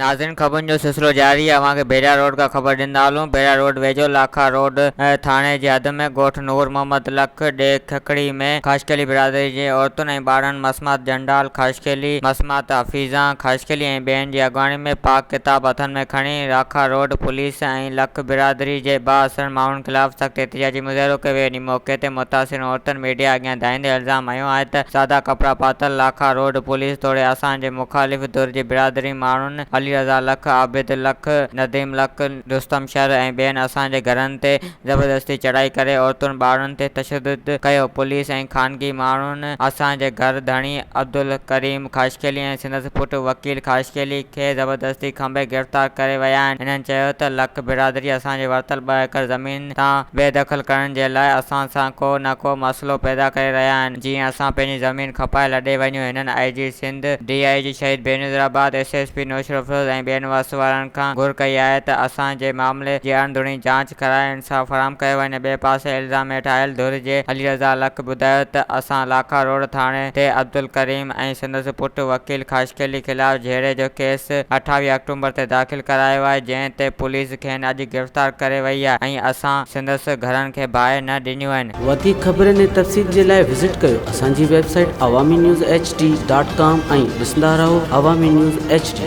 नाज़रीन ख़बरुनि जो सिलसिलो जारी है। अवां खे बेड़ा रोड का ख़बर ॾींदा हलूं। बेड़ा रोड वेझो लाखा रोड थाणे जे हद में ॻोठ नूर मोहम्मद लख ॾे खकड़ी में ख़ाशकेली बिरादरी जे औरतुनि ऐं ॿारनि मसमात जंडाल ख़ाशकेली मसमात हफ़ीज़ा ख़ाशकेली ऐं ॿियनि जी अॻवानी में पाक किताब हथनि में खणी लाखा रोड पुलिस ऐं लख बिरादरी जे बाअसर माण्हुनि ख़िलाफ़ सख़्त एहतिजाजी मुज़ाहिरो कयो वियो। इन मौक़े ते मुतासिर औरतुनि मीडिया अॻियां दाईंदे इल्ज़ाम हयो आहे त सादा कपिड़ा पातल लाखा रोड पुलिस तोड़े असांजे मुख़ालिफ़ धुर जी बिरादरी माण्हुनि अली रज़ा लख आबिद लख नदीम लख रुस्तम शर ऐं ॿियनि असांजे घरनि ते ज़बरदस्ती चढ़ाई करे औरतुनि ॿारनि ते तशद्दुद कयो। पुलिस ऐं ख़ानगी माण्हुनि असांजे घर धणी अब्दुल करीम ख़ाशकेली ऐं संदसि पुटु वकील ख़ाशकेली खे ज़बरदस्ती खंभे गिरफ़्तार करे विया आहिनि। हिननि चयो त लख बिरादरी असांजे वरितल 2 एकड़ ज़मीन तां बेदख़ल करण जे लाइ असां सां को न को मसइलो पैदा करे रहिया आहिनि। जीअं असां पंहिंजी ज़मीन खपाए लॾे वञूं। हिननि IG सिंध DIG शहीद बेनज़ीराबाद SSP नौशर अफरोज़ ऐं ॿियनि वस वारनि खां घुर कई आहे त असांजे मामले जी अणधुरी जांच कराए इंसाफ़ फराहम कयो वञे। ॿिए पासे इल्ज़ाम हेठि आयल धुर जे अली रज़ा लख ॿुधायो त असां लाखा रोड थाणे ते अब्दुल करीम ऐं संदसि पुटु वकील ख़ाशकेली ख़िलाफ़ झेड़े जो केस 28 अक्टूबर ते दाख़िल करायो आहे, जंहिं ते पुलिस खेनि अॼु गिरफ़्तार करे वई आहे ऐं असां संदसि घरनि खे बाहि न ॾिनियूं आहिनि। वधीक ख़बरुनि ऐं तफ़सील जे लाइ विज़िट कयो असांजी वेबसाइट awami news hd.com ऐं ॾिसंदा रहो अवामी न्यूज़ HD।